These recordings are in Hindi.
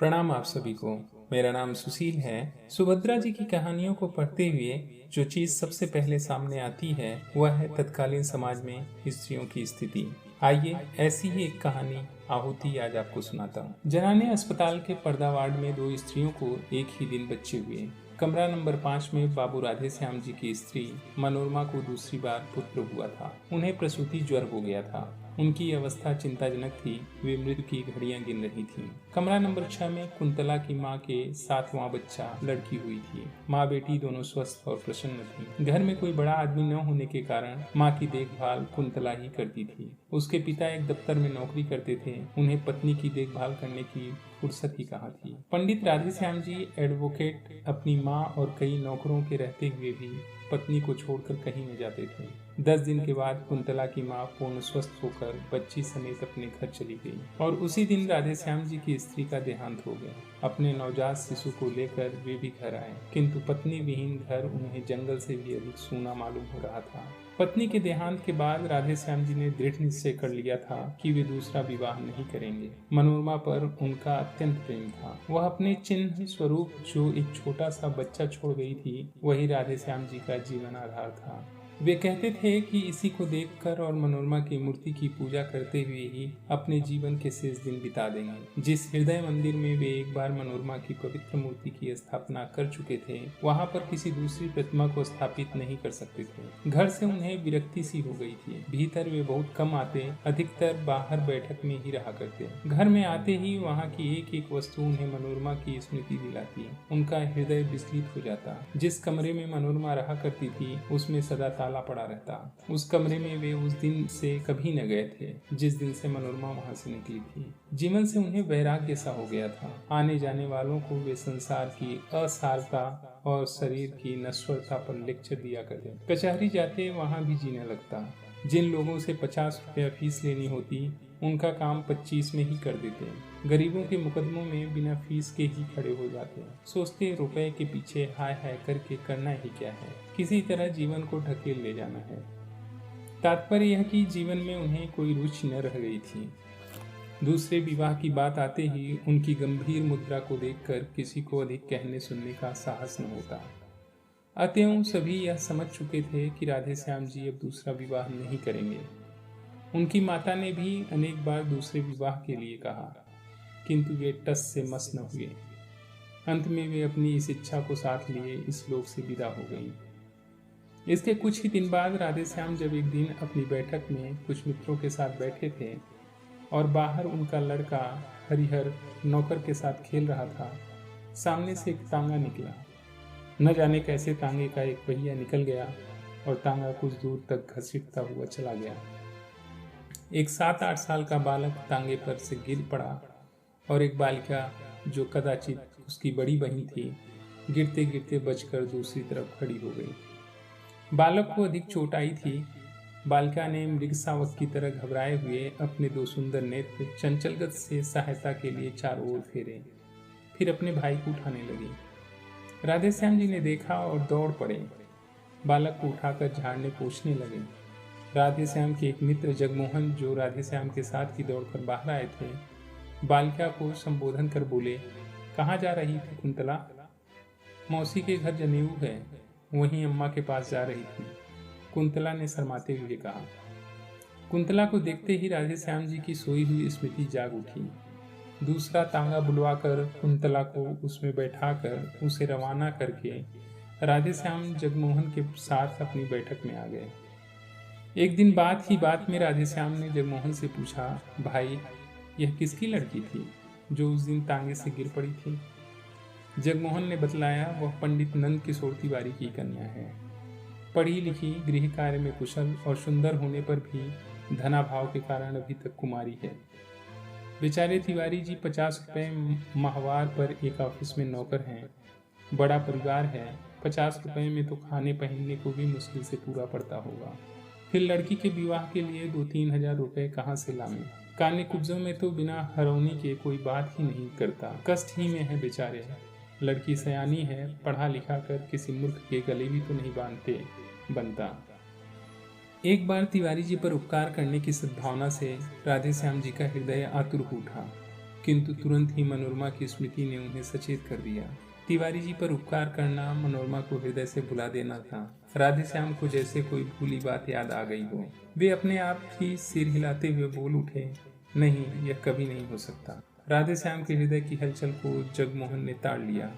प्रणाम आप सभी को। मेरा नाम सुशील है। सुभद्रा जी की कहानियों को पढ़ते हुए जो चीज सबसे पहले सामने आती है वह है तत्कालीन समाज में स्त्रियों की स्थिति। आइए ऐसी ही एक कहानी आहुति आज आपको सुनाता हूँ। जनाने अस्पताल के पर्दा वार्ड में दो स्त्रियों को एक ही दिन बच्चे हुए। कमरा नंबर 5 में बाबू राधे श्याम जी की स्त्री मनोरमा को दूसरी बार पुत्र हुआ था। उन्हें प्रसूति ज्वर हो गया था। उनकी अवस्था चिंताजनक थी। वे मृत्यु की घड़ियां गिन रही थीं। कमरा नंबर 6 में कुंतला की मां के 7वां बच्चा लड़की हुई थी। माँ बेटी दोनों स्वस्थ और प्रसन्न थीं। घर में कोई बड़ा आदमी न होने के कारण माँ की देखभाल कुंतला ही करती थी। उसके पिता एक दफ्तर में नौकरी करते थे। उन्हें पत्नी की देखभाल करने की फुर्सत ही कहाँ थी। पंडित राधे श्याम जी एडवोकेट अपनी माँ और कई नौकरों के रहते हुए भी पत्नी को छोड़कर कहीं न जाते थे। 10 दिन के बाद कुंतला की मां पूर्ण स्वस्थ होकर बच्ची समेत अपने घर चली गई और उसी दिन राधे श्याम जी की स्त्री का देहांत हो गया। अपने नवजात शिशु को लेकर वे भी घर आए, किंतु पत्नी विहीन घर उन्हें जंगल से भी अधिक सूना मालूम हो रहा था। पत्नी के देहांत के बाद राधे श्याम जी ने दृढ़ निश्चय कर लिया था कि वे दूसरा विवाह नहीं करेंगे। मनोरमा पर उनका अत्यंत प्रेम था। वह अपने चिन्ह स्वरूप जो एक छोटा सा बच्चा छोड़ गई थी, वही राधे श्याम जी का जीवन आधार था। वे कहते थे कि इसी को देखकर और मनोरमा की मूर्ति की पूजा करते हुए ही अपने जीवन के शेष दिन बिता देंगे। जिस हृदय मंदिर में वे एक बार मनोरमा की पवित्र मूर्ति की स्थापना कर चुके थे, वहां पर किसी दूसरी प्रतिमा को स्थापित नहीं कर सकते थे। घर से उन्हें विरक्ति सी हो गई थी। भीतर वे बहुत कम आते, अधिकतर बाहर बैठक में ही रहा करते। घर में आते ही वहाँ की एक एक वस्तु उन्हें मनोरमा की स्मृति दिलाती। उनका हृदय विचलित हो जाता। जिस कमरे में मनोरमा रहा करती थी उसमें सदा ताला पड़ा रहता। उस कमरे में वे उस दिन से कभी न गए थे जिस दिन से मनोरमा वहां से निकली थी। जीवन से उन्हें वैराग्य सा हो गया था। आने जाने वालों को वे संसार की असारता और शरीर की नश्वरता पर लेक्चर दिया करते। कचहरी जाते वहां भी जीने लगता। जिन लोगों से 50 रुपया फीस लेनी होती उनका काम 25 में ही कर देते। गरीबों के मुकदमों में बिना फीस के ही खड़े हो जाते। सोचते रुपए के पीछे हाय हाय करके करना ही क्या है, किसी तरह जीवन को ढकेल ले जाना है। तात्पर्य यह कि जीवन में उन्हें कोई रुचि न रह गई थी। दूसरे विवाह की बात आते ही उनकी गंभीर मुद्रा को देखकर किसी को अधिक कहने सुनने का साहस न होता। अतएव सभी यह समझ चुके थे कि राधे श्याम जी अब दूसरा विवाह नहीं करेंगे। उनकी माता ने भी अनेक बार दूसरे विवाह के लिए कहा, किंतु वे टस से मस न हुए। अंत में वे अपनी इस इच्छा को साथ लिए इस लोक से विदा हो गई। इसके कुछ ही दिन बाद राधे श्याम जब एक दिन अपनी बैठक में कुछ मित्रों के साथ बैठे थे और बाहर उनका लड़का हरिहर नौकर के साथ खेल रहा था, सामने से एक तांगा निकला। न जाने कैसे तांगे का एक पहिया निकल गया और तांगा कुछ दूर तक घसीटता हुआ चला गया। एक 7-8 साल का बालक तांगे पर से गिर पड़ा और एक बालिका जो कदाचित उसकी बड़ी बहन थी, गिरते गिरते बचकर दूसरी तरफ खड़ी हो गई। बालक को अधिक चोट आई थी। बालिका ने मृग शावक की तरह घबराए हुए अपने 2 सुंदर नेत्र चंचलगत से सहायता के लिए चारों ओर फेरे, फिर अपने भाई को उठाने लगी। राधे श्याम जी ने देखा और दौड़ पड़े। बालक को उठाकर झाड़ने पोंछने लगे। राधे श्याम के एक मित्र जगमोहन जो राधे श्याम के साथ ही दौड़कर बाहर आए थे, बालिका को संबोधन कर बोले, कहाँ जा रही थी कुंतला? मौसी के घर जनेऊ है, वहीं अम्मा के पास जा रही थी, कुंतला ने शर्माते हुए कहा। कुंतला को देखते ही राधे श्याम जी की सोई हुई स्मृति जाग उठी। दूसरा तांगा बुलवाकर कुंतला को उसमें बैठाकर उसे रवाना करके राधे श्याम जगमोहन के साथ अपनी बैठक में आ गए। एक दिन बात ही बात में राधे श्याम ने जगमोहन से पूछा, भाई यह किसकी लड़की थी जो उस दिन तांगे से गिर पड़ी थी? जगमोहन ने बतलाया, वह पंडित नंद किशोर तिवारी की कन्या है। पढ़ी लिखी, गृह कार्य में कुशल और सुंदर होने पर भी धनाभाव के कारण अभी तक कुमारी है। बेचारे तिवारी जी 50 रुपये माहवार पर एक ऑफिस में नौकर हैं। बड़ा परिवार है। 50 रुपये में तो खाने पहनने को भी मुश्किल से पूरा पड़ता होगा। फिर लड़की के विवाह के लिए 2-3 हजार रुपये कहाँ से लाएं? काने कुब्जों में तो बिना हरौनी के कोई बात ही नहीं करता। कष्ट ही में है बेचारे। लड़की सयानी है, पढ़ा लिखा कर किसी मूर्ख के गले भी तो नहीं बनता। एक बार तिवारी जी पर उपकार करने की सद्भावना से राधे श्याम जी का हृदय आतुर हो उठा। किंतु तुरंत ही मनोरमा की स्मृति ने उन्हें सचेत कर दिया। तिवारी जी पर उपकार करना मनोरमा को हृदय से भुला देना था। राधे श्याम को जैसे कोई भूली बात याद आ गई हो। वे अपने आप ही सिर हिलाते हुए बोल उठे, नहीं, यह कभी नहीं हो सकता। राधे श्याम के हृदय की हलचल को जगमोहन ने ताड़ लिया।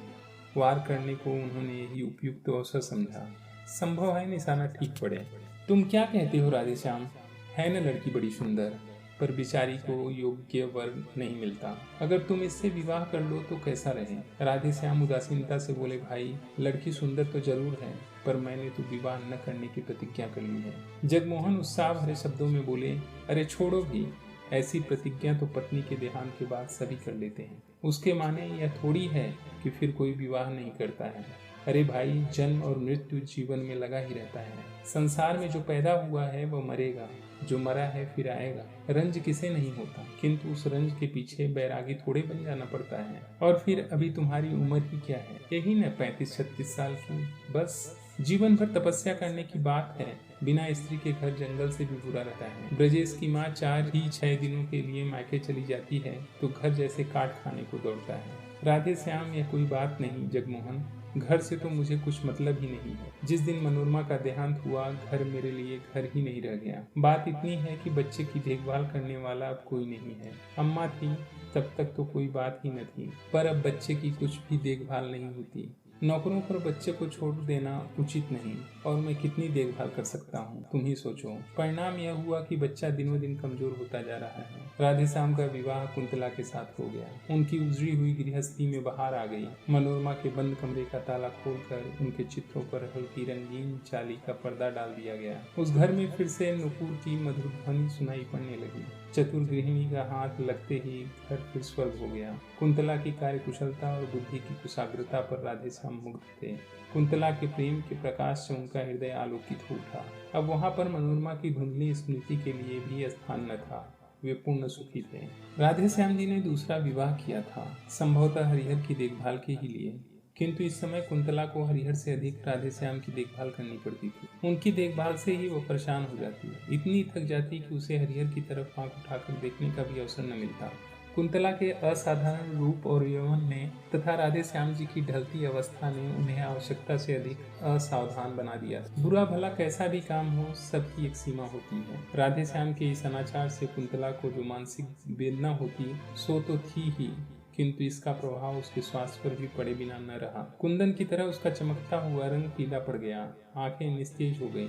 वार करने को उन्होंने यही उपयुक्त अवसर समझा। संभव है निशाना ठीक पड़े। तुम क्या कहते हो राधे श्याम? है न लड़की बड़ी सुंदर, पर बिचारी को योग्य वर नहीं मिलता। अगर तुम इससे विवाह कर लो तो कैसा रहे? राधे श्याम उदासीनता से बोले, भाई, लड़की सुंदर तो जरूर है, पर मैंने तो विवाह न करने की प्रतिज्ञा कर ली है। जगमोहन उत्साह भरे शब्दों में बोले, अरे छोड़ो भी, ऐसी प्रतिज्ञा तो पत्नी के देहांत के बाद सभी कर लेते हैं। उसके माने यह थोड़ी है कि फिर कोई विवाह नहीं करता है। अरे भाई, जन्म और मृत्यु जीवन में लगा ही रहता है। संसार में जो पैदा हुआ है वह मरेगा, जो मरा है फिर आएगा। रंज किसे नहीं होता, किंतु उस रंज के पीछे बैरागी थोड़े बन जाना पड़ता है। और फिर अभी तुम्हारी उम्र ही क्या है, यही न 35-36 साल की। बस जीवन भर तपस्या करने की बात है। बिना स्त्री के घर जंगल से भी बुरा रहता है। ब्रजेश की माँ 4 ही 6 दिनों के लिए मायके चली जाती है तो घर जैसे काट खाने को दौड़ता है। राधे श्याम, यह कोई बात नहीं। जगमोहन, घर से तो मुझे कुछ मतलब ही नहीं है। जिस दिन मनोरमा का देहांत हुआ, घर मेरे लिए घर ही नहीं रह गया। बात इतनी है कि बच्चे की देखभाल करने वाला अब कोई नहीं है। अम्मा थी तब तक तो कोई बात ही न थी, पर अब बच्चे की कुछ भी देखभाल नहीं होती। नौकरों पर बच्चे को छोड़ देना उचित नहीं, और मैं कितनी देखभाल कर सकता हूँ, तुम ही सोचो। परिणाम यह हुआ कि बच्चा दिनों दिन कमजोर होता जा रहा है। राधे श्याम का विवाह कुंतला के साथ हो गया। उनकी उजड़ी हुई गृहस्थी में बहार आ गई। मनोरमा के बंद कमरे का ताला खोलकर उनके चित्रों पर हल्की रंगीन चाली का पर्दा डाल दिया गया। उस घर में फिर से नुपुर की मधुर ध्वनि सुनाई पड़ने लगी। चतुर गृहिणी का हाथ लगते ही घर फिर स्वर्ग हो गया। कुंतला की कार्यकुशलता और बुद्धि की कुशाग्रता पर राधे श्याम मुग्ध थे। कुंतला के प्रेम के प्रकाश से उनका हृदय आलोकित हो उठा। अब वहां पर मनोरमा की धुंधली स्मृति के लिए भी स्थान न था। वे पूर्ण सुखी थे। राधे श्याम जी ने दूसरा विवाह किया था, संभवतः हरिहर की देखभाल के ही लिए। किंतु इस समय कुंतला को हरिहर से अधिक राधे श्याम की देखभाल करनी पड़ती थी। उनकी देखभाल से ही वो परेशान हो जाती, इतनी थक जाती कि उसे हरिहर की तरफ आंख उठाकर देखने का भी अवसर न मिलता। कुंतला के असाधारण रूप और यौवन ने तथा राधे श्याम जी की ढलती अवस्था ने उन्हें आवश्यकता से अधिक असावधान बना दिया। बुरा भला कैसा भी काम हो, सबकी एक सीमा होती है। राधे श्याम के इस अनाचार से कुंतला को जो मानसिक वेदना होती सो तो थी ही, किंतु इसका प्रभाव उसके स्वास्थ्य पर भी पड़े बिना न रहा। कुंदन की तरह उसका चमकता हुआ रंग पीला पड़ गया, आंखें निस्तेज हो गईं।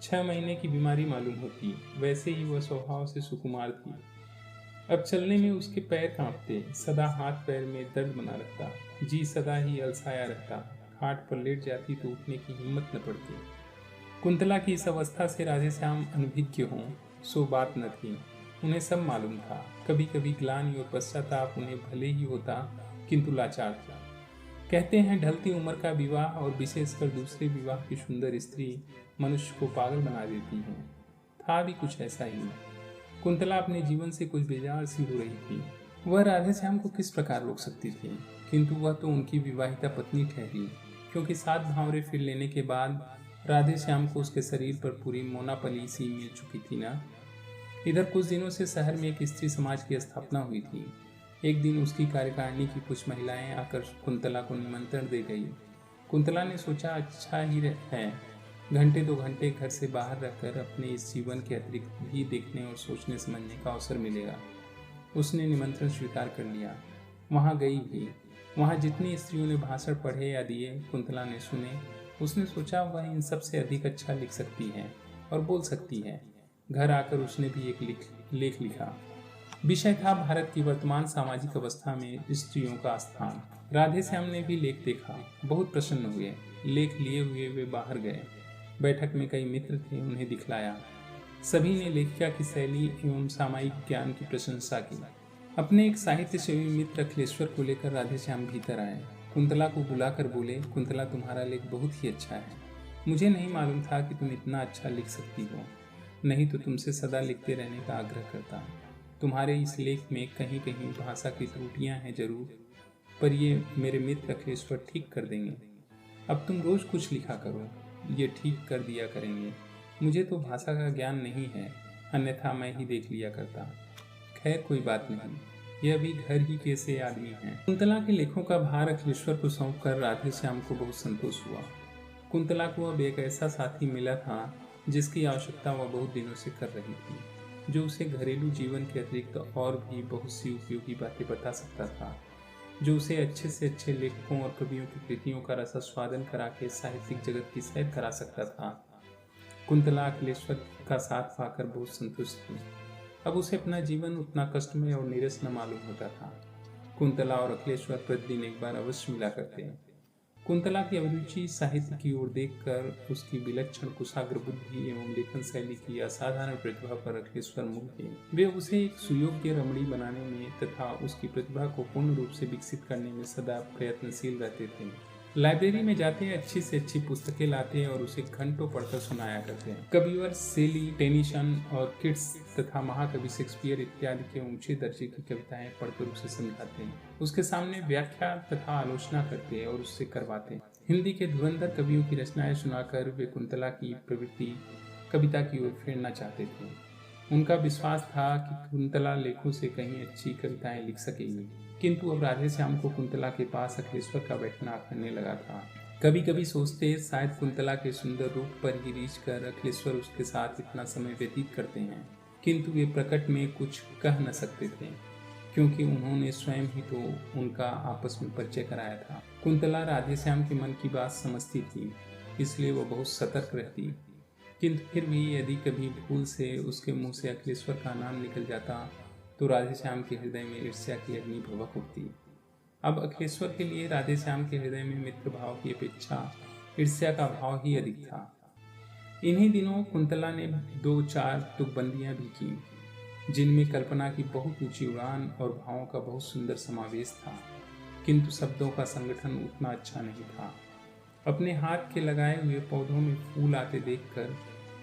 6 महीने की बीमारी मालूम होती। वैसे ही वह स्वभाव से सुकुमार थी। अब चलने में उसके पैर कांपते, सदा हाथ पैर में दर्द बना रखता, जी सदा ही अलसाया रहता। खाट पर लेट जाती तो उठने की हिम्मत न पड़ती। कुंतला की इस अवस्था से राधे श्याम अनभिज्ञ हों सो बात न थी। उन्हें सब मालूम था। कभी कभी ग्लानि और पश्चाताप उन्हें भले ही होता, किंतु लाचार था। कहते हैं ढलती उम्र का विवाह और विशेषकर दूसरे विवाह की सुंदर स्त्री मनुष्य को पागल बना देती है। था भी कुछ ऐसा ही। कुंतला अपने जीवन से कुछ बेजार सी हो रही थी। वह राधे श्याम को किस प्रकार रोक सकती थी, किंतु वह तो उनकी विवाहिता पत्नी ठहरी, क्योंकि 7 भावरे फिर लेने के बाद राधे श्याम को उसके शरीर पर पूरी मोनापली सी मिल चुकी थी ना। इधर कुछ दिनों से शहर में एक स्त्री समाज की स्थापना हुई थी। एक दिन उसकी कार्यकारिणी की कुछ महिलाएं आकर कुंतला को निमंत्रण दे गई। कुंतला ने सोचा अच्छा ही है, घंटे 2 घंटे घर से बाहर रहकर अपने इस जीवन के अतिरिक्त भी देखने और सोचने समझने का अवसर मिलेगा। उसने निमंत्रण स्वीकार कर लिया। वहाँ गई भी। वहाँ जितनी स्त्रियों ने भाषण पढ़े या दिए कुंतला ने सुने। उसने सोचा वह इन सब से अधिक अच्छा लिख सकती है और बोल सकती है। घर आकर उसने भी एक लेख लिखा। विषय था भारत की वर्तमान सामाजिक अवस्था में स्त्रियों का स्थान। राधे श्याम ने भी लेख देखा, बहुत प्रसन्न हुए। लेख लिए हुए वे बाहर गए। बैठक में कई मित्र थे, उन्हें दिखलाया। सभी ने लेखिका की शैली एवं सामायिक ज्ञान की प्रशंसा की। अपने एक साहित्य सेवी मित्र अखिलेश्वर को लेकर राधे श्याम भीतर आए। कुंतला को बुलाकर बोले, कुंतला, तुम्हारा लेख बहुत ही अच्छा है। मुझे नहीं मालूम था कि तुम इतना अच्छा लिख सकती हो, नहीं तो तुमसे सदा लिखते रहने का आग्रह करता। तुम्हारे इस लेख में कहीं कहीं भाषा की त्रुटियां हैं जरूर, पर ये मेरे मित्र अखिलेश्वर ठीक कर देंगे। अब तुम रोज कुछ लिखा करो, ये ठीक कर दिया करेंगे। मुझे तो भाषा का ज्ञान नहीं है, अन्यथा मैं ही देख लिया करता। खैर कोई बात नहीं, यह भी घर ही के से आदमी हैं। कुंतला के लेखों का भार अखिलेश्वर को सौंप कर राधे श्याम को बहुत संतोष हुआ। कुंतला को अब एक ऐसा साथी मिला था जिसकी आवश्यकता वह बहुत दिनों से कर रही थी, जो उसे घरेलू जीवन के अतिरिक्त और भी बहुत सी उपयोगी बातें बता सकता था, जो उसे अच्छे से अच्छे लेखकों और कवियों की कृतियों का रसास्वादन करा के साहित्यिक जगत की सैर करा सकता था। कुंतला अखिलेश्वर का साथ पाकर बहुत संतुष्ट थी। अब उसे अपना जीवन उतना कष्टमय और नीरस न मालूम होता था। कुंतला और अखिलेश्वर प्रतिदिन एक बार अवश्य मिला करते। कुंतला की अभिरुचि साहित्य की ओर देखकर उसकी विलक्षण कुशाग्र बुद्धि एवं लेखन शैली की असाधारण प्रतिभा पर अखिलेश्वर मुग्ध थे। वे उसे एक सुयोग्य रमणी बनाने में तथा उसकी प्रतिभा को पूर्ण रूप से विकसित करने में सदा प्रयत्नशील रहते थे। लाइब्रेरी में जाते अच्छी से अच्छी पुस्तकें लाते और उसे घंटों पढ़कर सुनाया करते हैं। कविवर शेली, टेनिसन और किट्स तथा महाकवि शेक्सपियर इत्यादि के ऊंचे दर्जे की कविताएं पढ़कर उसे समझाते हैं। उसके सामने व्याख्या तथा आलोचना करते हैं और उससे करवाते हैं। हिंदी के धुरंधर कवियों की रचनाएं सुनाकर वे कुंतला की प्रवृत्ति कविता की ओर फेरना चाहते थे। उनका विश्वास था कि कुंतला लेखों से कहीं अच्छी कविताएं लिख सकेगी। किंतु अब राधे श्याम को कुंतला के पास अखिलेश्वर का बैठना अखरने लगा था। कभी कभी सोचते शायद कुंतला के सुंदर रूप पर ही रीझ कर अखिलेश्वर उसके साथ इतना समय व्यतीत करते हैं, किंतु वे प्रकट में कुछ कह न सकते थे, क्योंकि उन्होंने स्वयं ही तो उनका आपस में परिचय कराया था। कुंतला राधे श्याम के मन की बात समझती थी, इसलिए वो बहुत सतर्क रहती, किंतु फिर भी यदि कभी भूल से उसके मुंह से अखिलेश्वर का नाम निकल जाता तो राधे श्याम के हृदय में ईर्ष्या की अग्नि भभक उठती। अब अखिलेश्वर के लिए राधे श्याम के हृदय में मित्र भाव की अपेक्षा ईर्ष्या का भाव ही अधिक था। इन्हीं दिनों कुंतला ने 2-4 तुकबंदियां भी की, जिनमें कल्पना की बहुत ऊंची उड़ान और भावों का बहुत सुंदर समावेश था, किंतु शब्दों का संगठन उतना अच्छा नहीं था। अपने हाथ के लगाए हुए पौधों में फूल आते देखकर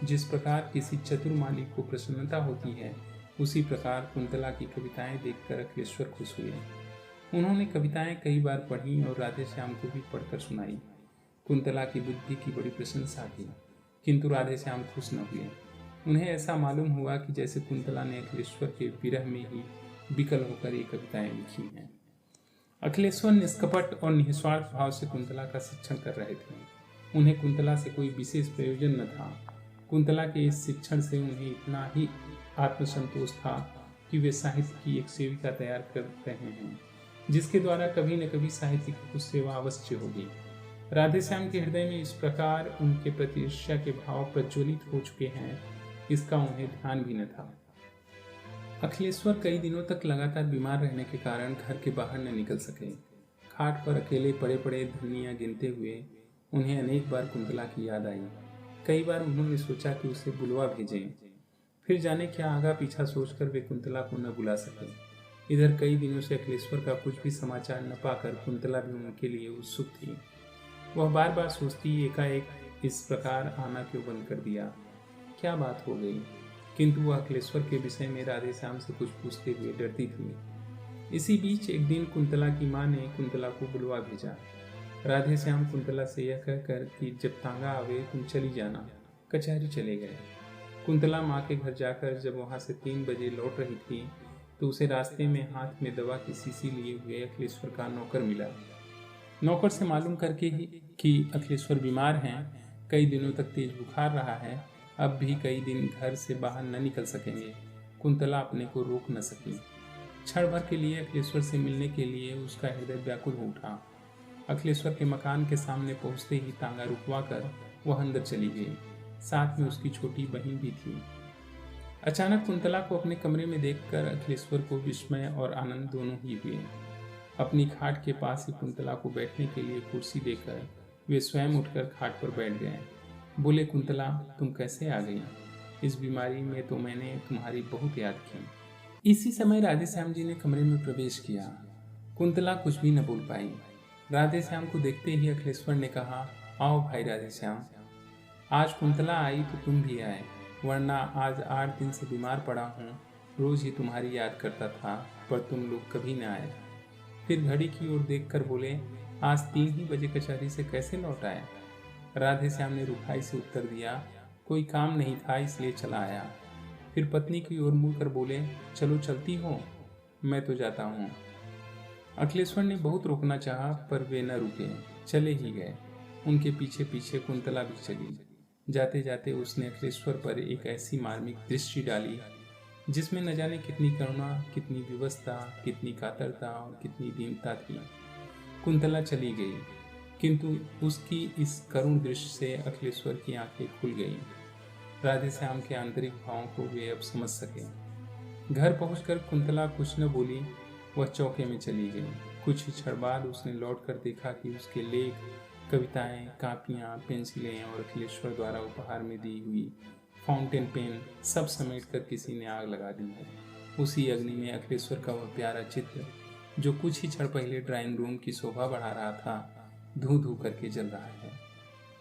जिस प्रकार किसी चतुर माली को प्रसन्नता होती है, उसी प्रकार कुंतला की कविताएं देखकर अखिलेश्वर खुश हुए। उन्होंने कविताएं कई बार पढ़ी और राधे श्याम को भी पढ़कर सुनाई। कुंतला की बुद्धि की बड़ी प्रशंसा की, किंतु राधे श्याम खुश न हुए। उन्हें ऐसा मालूम हुआ कि जैसे कुंतला ने अखिलेश्वर के विरह में ही विकल होकर ये कविताएं लिखी हैं। अखिलेश्वर निष्कपट और निस्वार्थ भाव से कुंतला का शिक्षण कर रहे थे। उन्हें कुंतला से कोई विशेष प्रयोजन न था। कुंतला के इस शिक्षण से उन्हें इतना ही आत्मसंतोष था कि वे साहित्य की एक सेविका तैयार कर रहे हैं, जिसके द्वारा कभी न कभी साहित्य की कुछ सेवा अवश्य होगी। राधे श्याम के हृदय में इस प्रकार उनके प्रति ईर्ष्या के भाव प्रज्वलित हो चुके हैं, इसका उन्हें ध्यान भी न था। अखिलेश्वर कई दिनों तक लगातार बीमार रहने के कारण घर के बाहर न निकल सके। खाट पर अकेले पड़े पड़े धनिया गिनते हुए उन्हें अनेक बार कुंतला की याद आई। कई बार उन्होंने सोचा कि उसे बुलवा भेजें, फिर जाने क्या आगा पीछा सोचकर वे कुंतला को न बुला सके। इधर कई दिनों से अखिलेश्वर का कुछ भी समाचार न पाकर कुंतला भी उनके लिए उत्सुक थी। वह बार बार सोचती एकाएक इस प्रकार आना क्यों बंद कर दिया, क्या बात हो गई, किंतु वह अखिलेश्वर के विषय में राधे श्याम से कुछ पूछते हुए डरती थी। इसी बीच एक दिन कुंतला की माँ ने कुंतला को बुलवा भेजा। राधे श्याम कुंतला से यह कहकर कि जब तांगा आवे तुम चली जाना, कचहरी चले गए। कुंतला माँ के घर जाकर जब वहाँ से 3 बजे लौट रही थी तो उसे रास्ते में हाथ में दवा की शीशी लिए हुए अखिलेश्वर का नौकर मिला। नौकर से मालूम करके ही कि अखिलेश्वर बीमार हैं, कई दिनों तक तेज बुखार रहा है, अब भी कई दिन घर से बाहर न निकल सकेंगे, कुंतला अपने को रोक न सकी। क्षण भर के लिए अखिलेश्वर से मिलने के लिए उसका हृदय व्याकुल हो उठा। अखिलेश्वर के मकान के सामने पहुंचते ही तांगा रुकवा कर वह अंदर चली गई। साथ में उसकी छोटी बहन भी थी। अचानक कुंतला को अपने कमरे में देखकर अखिलेश्वर को विस्मय और आनंद दोनों ही हुए। अपनी खाट के पास ही कुंतला को बैठने के लिए कुर्सी देकर वे स्वयं उठकर खाट पर बैठ गए। बोले, कुंतला तुम कैसे आ गई? इस बीमारी में तो मैंने तुम्हारी बहुत याद की। इसी समय राधे श्याम जी ने कमरे में प्रवेश किया। कुंतला कुछ भी न बोल पाई। राधे श्याम को देखते ही अखिलेश्वर ने कहा, आओ भाई राधे श्याम, आज कुंतला आई तो तुम भी आए, वरना आज 8 दिन से बीमार पड़ा हूँ। रोज ही तुम्हारी याद करता था, पर तुम लोग कभी न आए। फिर घड़ी की ओर देखकर बोले, आज 3 ही बजे कचहरी से कैसे लौट आए? राधे श्याम ने रुखाई से उत्तर दिया, कोई काम नहीं था इसलिए चला आया। फिर पत्नी की ओर मुड़कर बोले, चलो चलती हो? मैं तो जाता हूँ। अखिलेश्वर ने बहुत रोकना चाहा पर वे न रुके, चले ही गए। उनके पीछे पीछे कुंतला भी चली। जाते जाते उसने अखिलेश्वर पर एक ऐसी मार्मिक दृष्टि डाली जिसमें न जाने कितनी करुणा, कितनी विवशता, कितनी कातरता और कितनी दीनता थी। कुंतला चली गई, किंतु उसकी इस करुण दृश्य से अखिलेश्वर की आंखें खुल गईं। राधे श्याम के आंतरिक भावों को वे अब समझ सके। घर पहुंचकर कुंतला कुछ न बोली, वह चौके में चली गई। कुछ ही क्षण बाद उसने लौटकर देखा कि उसके लेख, कविताएं, कापियां, पेंसिलें और अखिलेश्वर द्वारा उपहार में दी हुई फाउंटेन पेन सब समेटकर किसी ने आग लगा दी है। उसी अग्नि में अखिलेश्वर का वह प्यारा चित्र, जो कुछ ही क्षण पहले ड्राइंग रूम की शोभा बढ़ा रहा था, धू धू करके जल रहा है।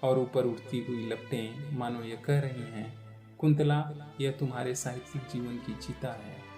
और ऊपर उठती हुई लपटें मानो यह कह रही हैं, कुंतला, यह तुम्हारे साहित्यिक जीवन की चिता है।